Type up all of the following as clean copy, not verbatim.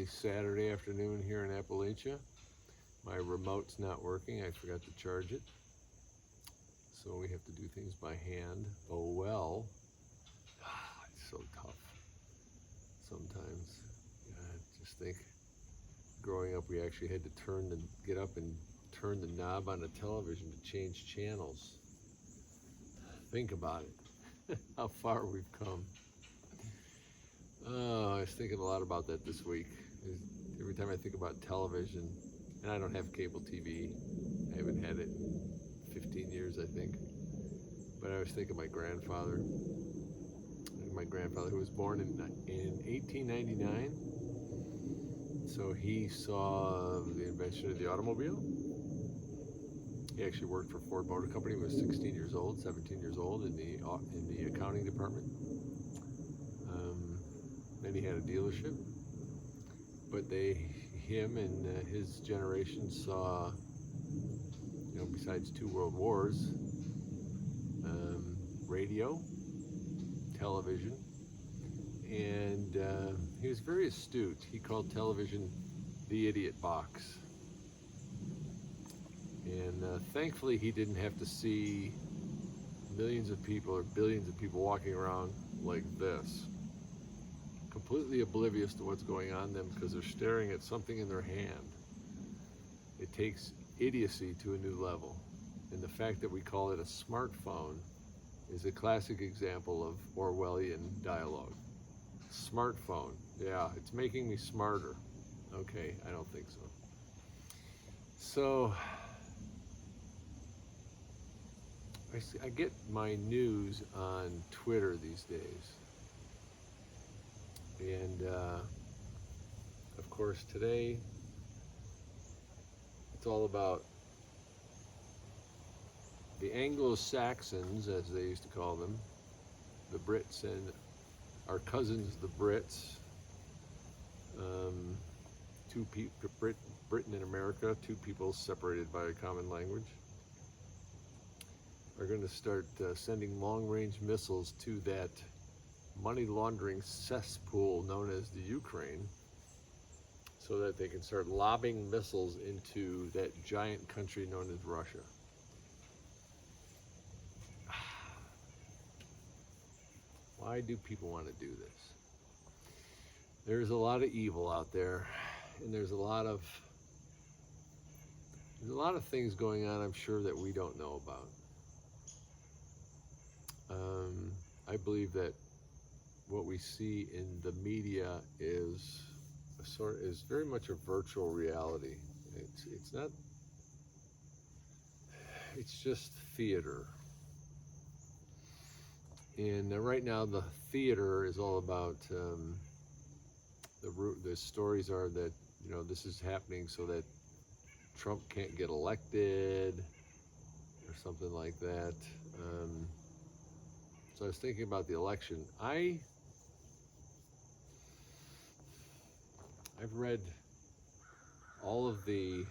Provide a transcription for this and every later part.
Saturday afternoon here in Appalachia. My remote's not working. I forgot to charge it. So we have to do things by hand. Oh well. It's so tough sometimes. Just think, growing up we actually had to get up and turn the knob on the television to change channels. Think about it, how far we've come. I was thinking a lot about that this week. Every time I think about television, and I don't have cable TV, I haven't had it in 15 years, I think. But I was thinking of my grandfather who was born in 1899. So he saw the invention of the automobile. He actually worked for Ford Motor Company. He was 16 years old, 17 years old in the accounting department. Then he had a dealership. But him and his generation saw, besides 2 world wars, radio, television, and he was very astute. He called television the idiot box. And thankfully he didn't have to see millions of people or billions of people walking around like this, completely oblivious to what's going on them because they're staring at something in their hand. It takes idiocy to a new level. And the fact that we call it a smartphone is a classic example of Orwellian dialogue. Smartphone, yeah, it's making me smarter. Okay, I don't think so. So, I get my news on Twitter these days. And, of course, today, it's all about the Anglo-Saxons, as they used to call them, the Brits and our cousins, the Brits, Britain and America, 2 people separated by a common language, are going to start sending long-range missiles to that money laundering cesspool known as the Ukraine, so that they can start lobbing missiles into that giant country known as Russia. Why do people want to do this? There's a lot of evil out there, and there's a lot of things going on, I'm sure, that we don't know about. I believe that what we see in the media is very much a virtual reality. It's not. It's just theater. And right now, the theater is all about the stories are that this is happening so that Trump can't get elected or something like that. So I was thinking about the election. I've read all of the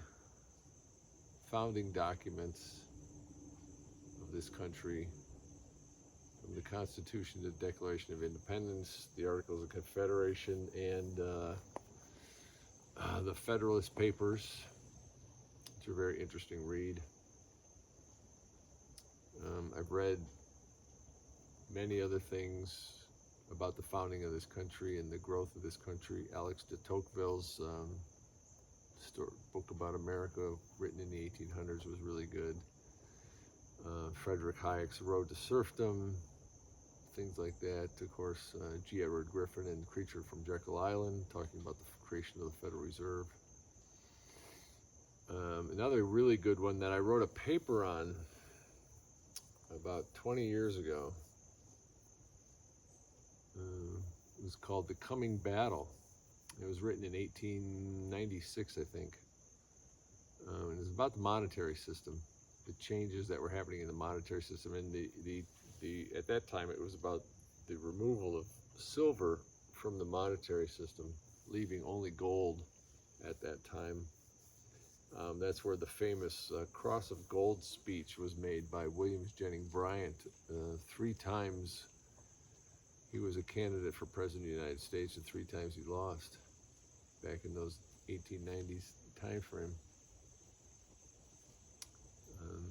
founding documents of this country, from the Constitution to the Declaration of Independence, the Articles of Confederation, and the Federalist Papers, which are a very interesting read. I've read many other things about the founding of this country and the growth of this country. Alex de Tocqueville's book about America, written in the 1800s, was really good. Frederick Hayek's Road to Serfdom, things like that. Of course, G. Edward Griffin and Creature from Jekyll Island, talking about the creation of the Federal Reserve. Another really good one that I wrote a paper on about 20 years ago. It was called The Coming Battle. It was written in 1896, I think. And it was about the monetary system, the changes that were happening in the monetary system. And at that time, it was about the removal of silver from the monetary system, leaving only gold at that time. That's where the famous Cross of Gold speech was made by Williams Jennings Bryan. 3 times he was a candidate for President of the United States, and 3 times he lost. back in those 1890s time frame.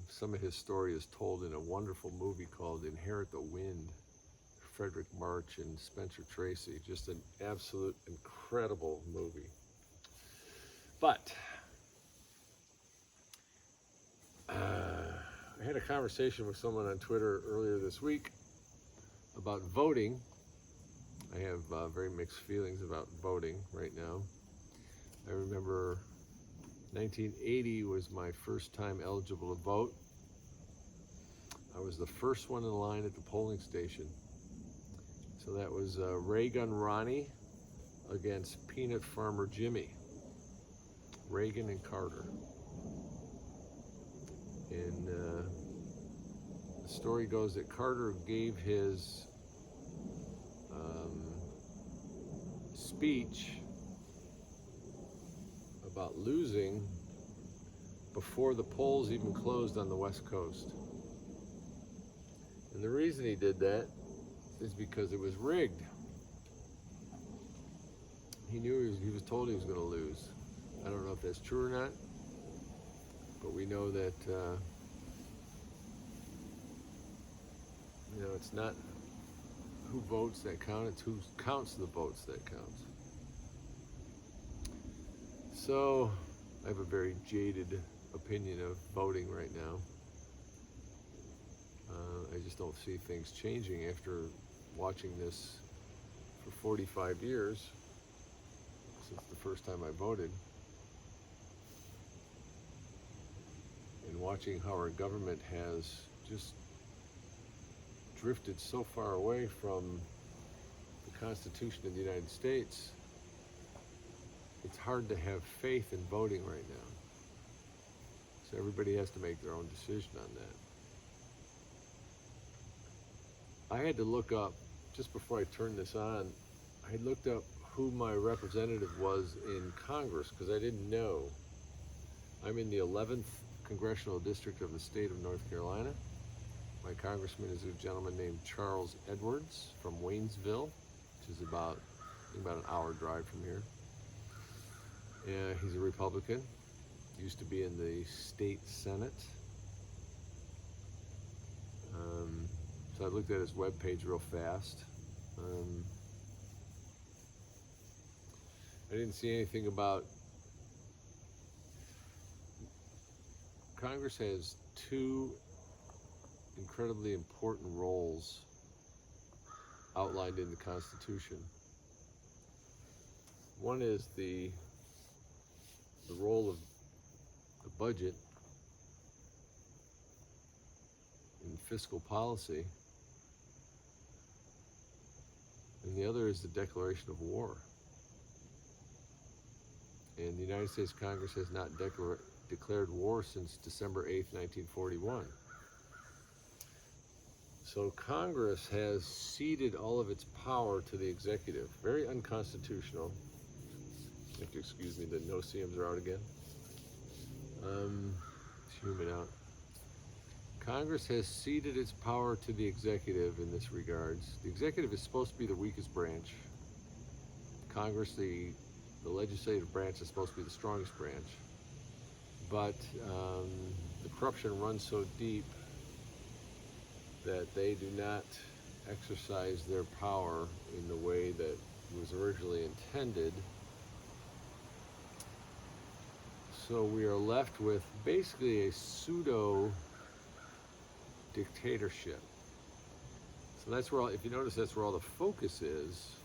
Some of his story is told in a wonderful movie called Inherit the Wind. Frederick March and Spencer Tracy, just an absolute incredible movie. But I had a conversation with someone on Twitter earlier this week about voting. I have very mixed feelings about voting right now. I remember 1980 was my first time eligible to vote. I was the first one in line at the polling station. So that was Ray Gun Ronnie against Peanut Farmer Jimmy. Reagan and Carter. And the story goes that Carter gave his speech about losing before the polls even closed on the West Coast. And the reason he did that is because it was rigged. He knew he was told he was going to lose. I don't know if that's true or not, but we know that it's not who votes that count, it's who counts the votes that counts. So I have a very jaded opinion of voting right now. I just don't see things changing after watching this for 45 years, since the first time I voted, and watching how our government has just drifted so far away from the Constitution of the United States. It's hard to have faith in voting right now. So everybody has to make their own decision on that. I had to look up, just before I turned this on, I had looked up who my representative was in Congress, because I didn't know. I'm in the 11th Congressional District of the state of North Carolina. My congressman is a gentleman named Charles Edwards from Waynesville, which is about an hour drive from here. He's a Republican, used to be in the state Senate. So I looked at his webpage real fast. I didn't see anything about... Congress has two incredibly important roles outlined in the Constitution. One is the role of the budget in fiscal policy, and the other is the declaration of war. And the United States Congress has not declared war since December 8th, 1941. So Congress has ceded all of its power to the executive. Very unconstitutional. You have to excuse me, the no-see-ums are out again. It's humid out. Congress has ceded its power to the executive in this regards. The executive is supposed to be the weakest branch. Congress, the legislative branch, is supposed to be the strongest branch. But the corruption runs so deep that they do not exercise their power in the way that was originally intended. So we are left with basically a pseudo dictatorship. So that's where, if you notice, that's where all the focus is.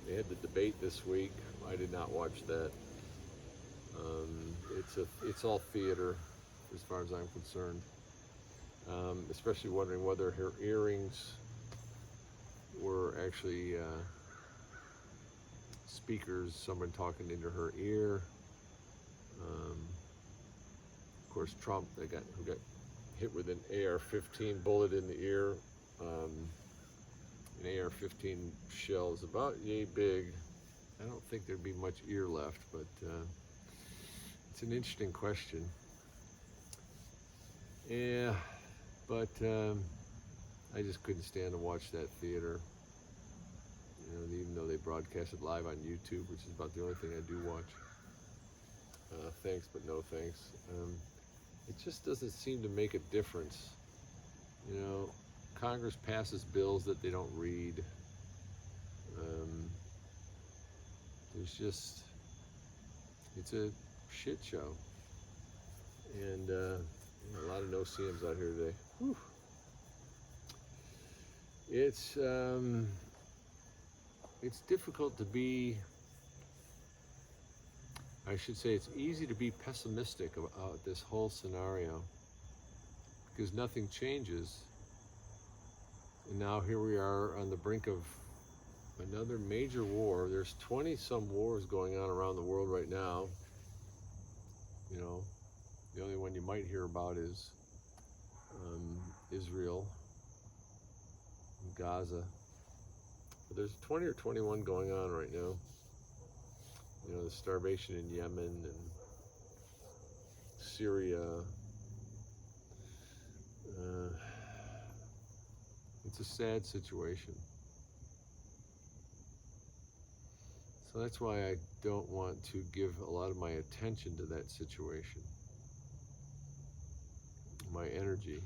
They had the debate this week. I did not watch that. It's all theater, as far as I'm concerned. Especially wondering whether her earrings were actually speakers, someone talking into her ear. Of course, Trump, who got hit with an AR-15 bullet in the ear. An AR-15 shell is about yay big. I don't think there'd be much ear left, but it's an interesting question. Yeah, but I just couldn't stand to watch that theater. even though they broadcast it live on YouTube, which is about the only thing I do watch. Thanks, but no thanks. It just doesn't seem to make a difference. Congress passes bills that they don't read. It's a shit show. And a lot of no-see-ums out here today. Whew. It's difficult to be, I should say it's easy to be pessimistic about this whole scenario because nothing changes. And now here we are on the brink of another major war. There's 20-some wars going on around the world right now. The only one you might hear about is Israel, and Gaza. But there's 20 or 21 going on right now. The starvation in Yemen and Syria. It's a sad situation. So that's why I don't want to give a lot of my attention to that situation, my energy.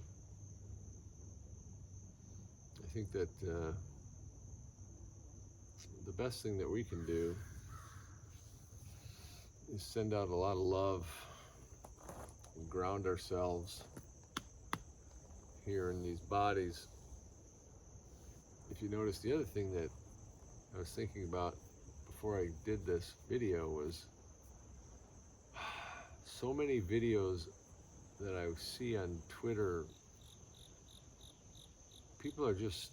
I think that the best thing that we can do is send out a lot of love and ground ourselves here in these bodies. If you notice, the other thing that I was thinking about before I did this video was so many videos that I see on Twitter. People are just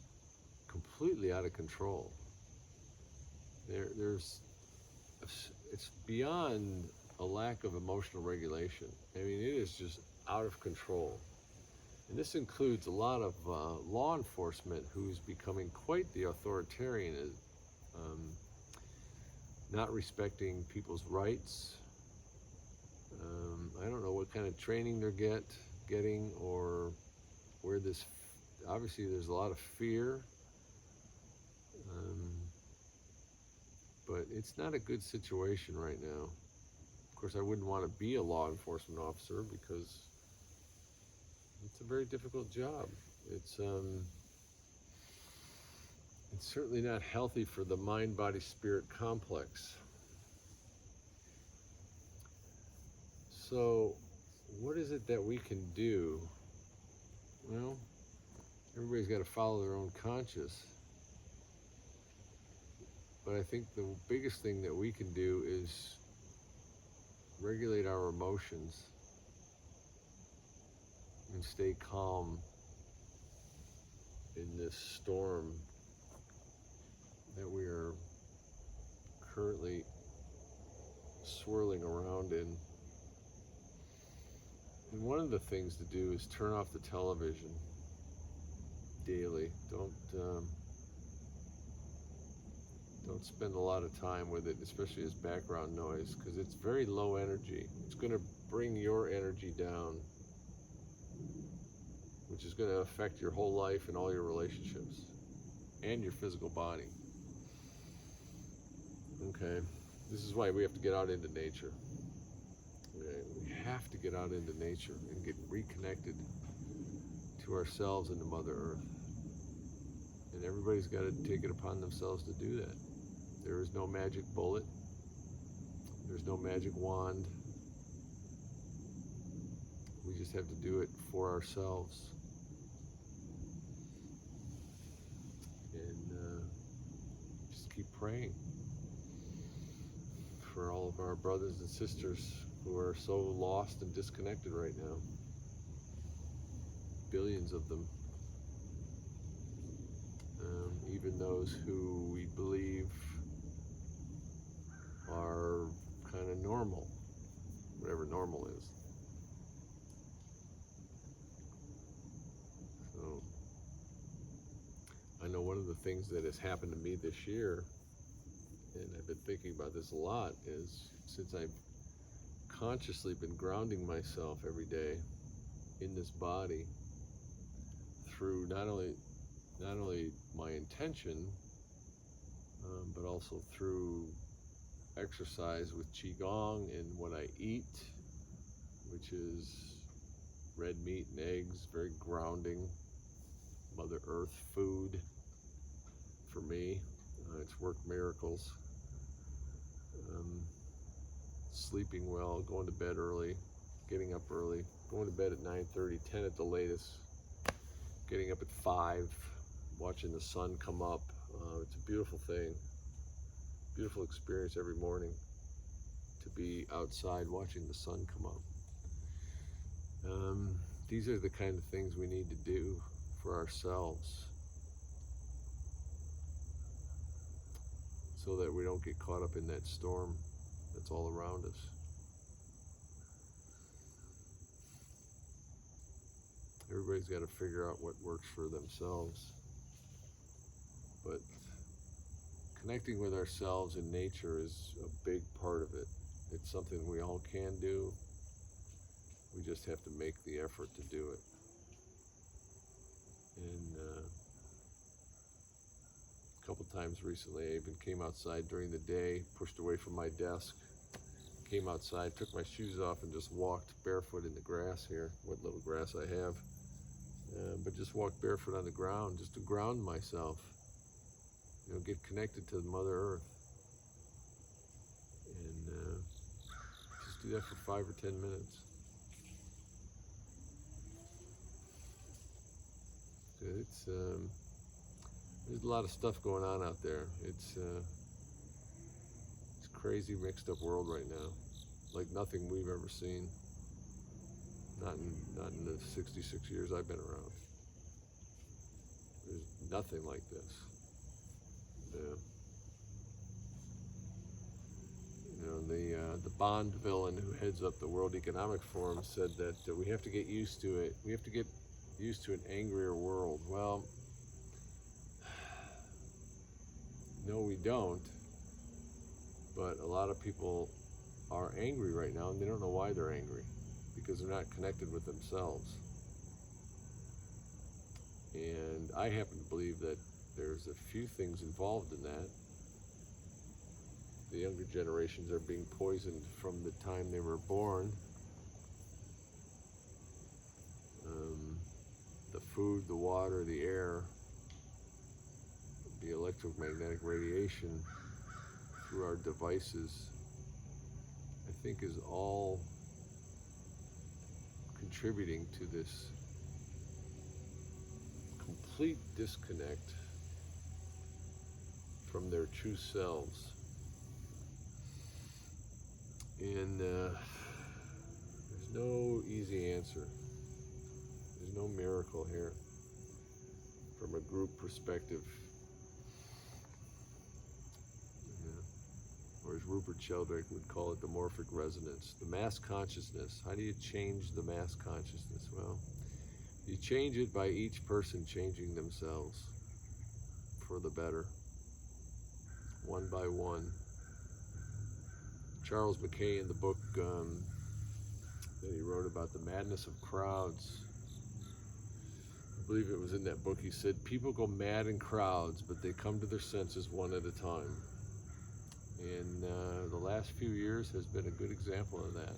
completely out of control. It's beyond a lack of emotional regulation. I mean, it is just out of control. And this includes a lot of law enforcement who's becoming quite the authoritarian, not respecting people's rights. I don't know what kind of training they're getting or where this, obviously there's a lot of fear. But it's not a good situation right now. Of course, I wouldn't want to be a law enforcement officer because it's a very difficult job. It's certainly not healthy for the mind-body-spirit complex. So, what is it that we can do? Well, everybody's got to follow their own conscience. But I think the biggest thing that we can do is regulate our emotions and stay calm in this storm that we are currently swirling around in. And one of the things to do is turn off the television daily. Don't spend a lot of time with it, especially as background noise, because it's very low energy. It's going to bring your energy down, which is going to affect your whole life and all your relationships and your physical body. Okay, this is why we have to get out into nature. Okay? We have to get out into nature and get reconnected to ourselves and to Mother Earth. And everybody's got to take it upon themselves to do that. There is no magic bullet. There's no magic wand. We just have to do it for ourselves. And just keep praying for all of our brothers and sisters who are so lost and disconnected right now. Billions of them. Even those who we believe are kind of normal, whatever normal is. So, I know one of the things that has happened to me this year, and I've been thinking about this a lot, is since I've consciously been grounding myself every day in this body through not only my intention, but also through exercise with Qigong and what I eat, which is red meat and eggs, very grounding, Mother Earth food for me. It's worked miracles. Sleeping well, going to bed early, getting up early, going to bed at 9:30, 10 at the latest, getting up at 5, watching the sun come up. It's a beautiful thing, beautiful experience every morning to be outside watching the sun come up. These are the kind of things we need to do for ourselves so that we don't get caught up in that storm that's all around us. Everybody's got to figure out what works for themselves. But connecting with ourselves in nature is a big part of it. It's something we all can do. We just have to make the effort to do it. And a couple times recently, I even came outside during the day, pushed away from my desk, came outside, took my shoes off, and just walked barefoot in the grass here, what little grass I have. But just walked barefoot on the ground, just to ground myself, get connected to Mother Earth. And just do that for 5 or 10 minutes. It's there's a lot of stuff going on out there. It's a crazy, mixed up world right now, like nothing we've ever seen. Not in the 66 years I've been around. There's nothing like this. Yeah. The Bond villain who heads up the World Economic Forum said that we have to get used to it. We have to get used to an angrier world. Well, no, we don't. But a lot of people are angry right now, and they don't know why they're angry, because they're not connected with themselves. And I happen to believe that there's a few things involved in that. The younger generations are being poisoned from the time they were born. The food, the water, the air, the electromagnetic radiation through our devices, I think is all contributing to this complete disconnect from their true selves. And there's no easy answer. There's no miracle here from a group perspective. Or as Rupert Sheldrake would call it, the morphic resonance, the mass consciousness. How do you change the mass consciousness? Well, you change it by each person changing themselves for the better, one by one. Charles Mackay, in the book that he wrote about the madness of crowds, I believe it was in that book, he said, people go mad in crowds, but they come to their senses one at a time. And the last few years has been a good example of that.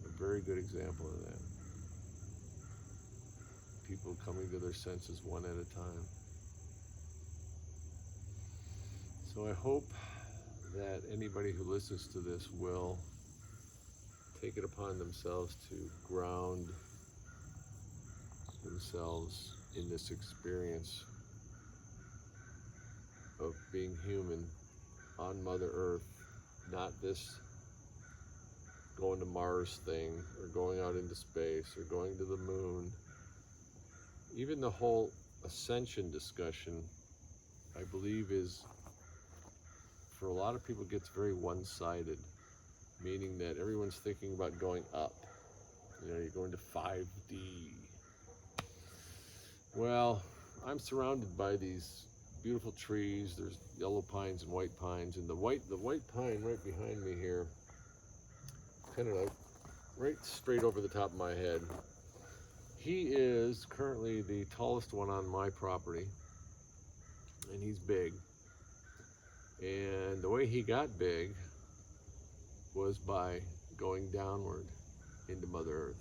A very good example of that. People coming to their senses one at a time. So I hope that anybody who listens to this will take it upon themselves to ground themselves in this experience of being human on Mother Earth, not this going to Mars thing, or going out into space, or going to the moon. Even the whole ascension discussion, I believe, is, for a lot of people, gets very one-sided, meaning that everyone's thinking about going up. You're going to 5D. Well, I'm surrounded by these beautiful trees. There's yellow pines and white pines, and the white pine right behind me here, kind of like right straight over the top of my head. He is currently the tallest one on my property. and he's big. And the way he got big was by going downward into Mother Earth,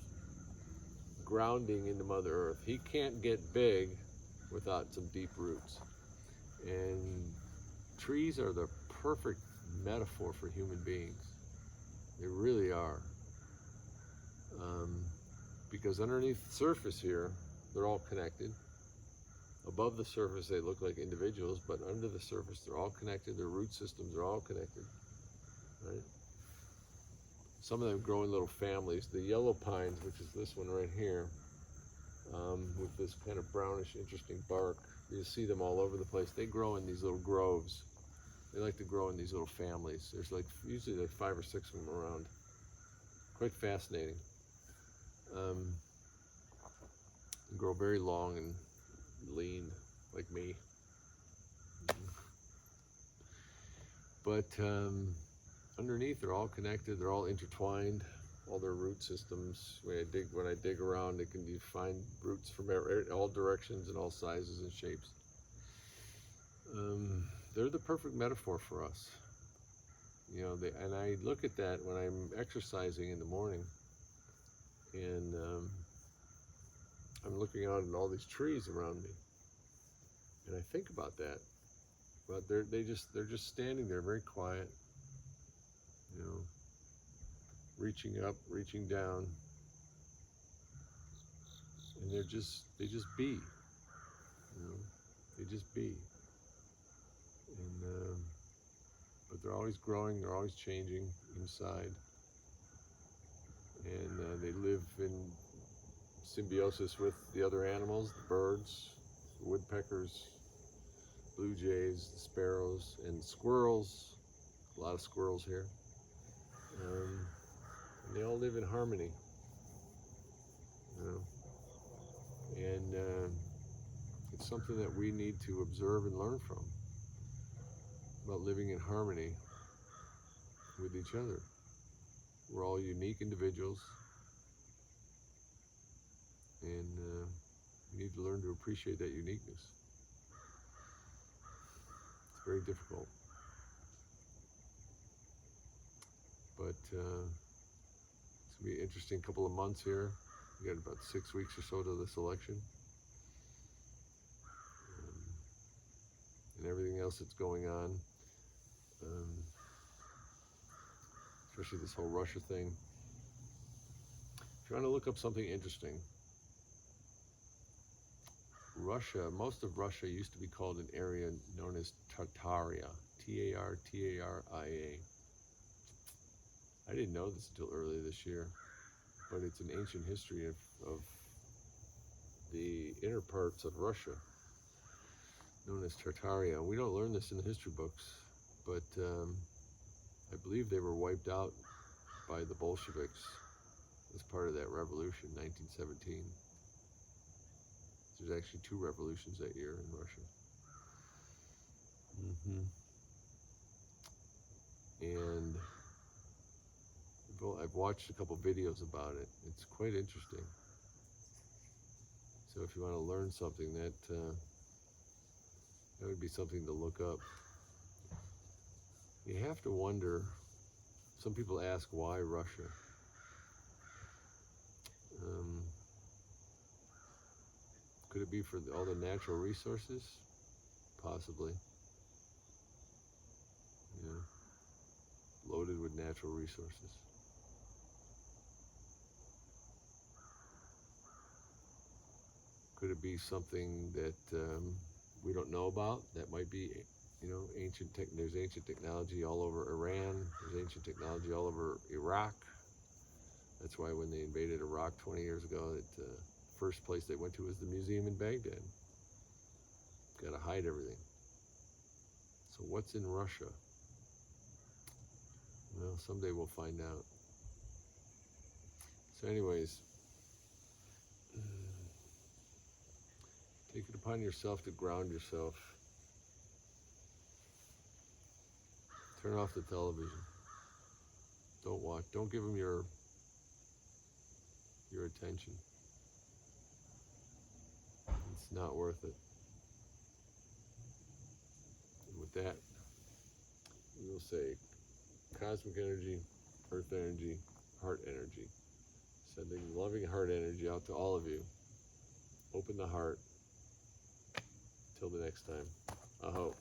grounding into Mother Earth. He can't get big without some deep roots. And trees are the perfect metaphor for human beings. They really are. Because underneath the surface here, they're all connected. Above the surface, they look like individuals, but under the surface, they're all connected. Their root systems are all connected, right? Some of them grow in little families. The yellow pines, which is this one right here, with this kind of brownish, interesting bark, you see them all over the place. They grow in these little groves. They like to grow in these little families. There's like usually like 5 or 6 of them around. Quite fascinating. They grow very long and lean, like me. But underneath, they're all connected. They're all intertwined. All their root systems. When I dig around, you find roots from all directions and all sizes and shapes. They're the perfect metaphor for us. You know, and I look at that when I'm exercising in the morning, and I'm looking out at all these trees around me, and I think about that. But they're just standing there, very quiet. You know, reaching up, reaching down, and they just be. You know, they just be. And but they're always growing, they're always changing inside, and they live in symbiosis with the other animals, the birds, the woodpeckers, blue jays, the sparrows, and squirrels. A lot of squirrels here. And they all live in harmony, you know. And it's something that we need to observe and learn from, about living in harmony with each other. We're all unique individuals, and we need to learn to appreciate that uniqueness. It's very difficult, but it's going to be an interesting couple of months here. We got about 6 weeks or so to this election, and everything else that's going on. Especially this whole Russia thing. If you want to look up something interesting, Russia, most of Russia used to be called an area known as Tartaria, Tartaria. I didn't know this until earlier this year, but it's an ancient history of the inner parts of Russia, known as Tartaria. We don't learn this in the history books, but I believe they were wiped out by the Bolsheviks as part of that revolution, 1917. There's actually 2 revolutions that year in Russia. And I've watched a couple videos about it. It's quite interesting. So if you want to learn something, that would be something to look up. You have to wonder, some people ask, why Russia? Could it be for all the natural resources? Possibly. Yeah. Loaded with natural resources. Could it be something that we don't know about? That might be, ancient tech. There's ancient technology all over Iran. There's ancient technology all over Iraq. That's why when they invaded Iraq 20 years ago, the first place they went to was the museum in Baghdad. Got to hide everything. So what's in Russia? Well, someday we'll find out. So anyways, take it upon yourself to ground yourself. Turn off the television. Don't watch. Don't give them your attention. It's not worth it. that, we will say cosmic energy, earth energy, heart energy. Sending loving heart energy out to all of you. Open the heart. Till the next time. Aho.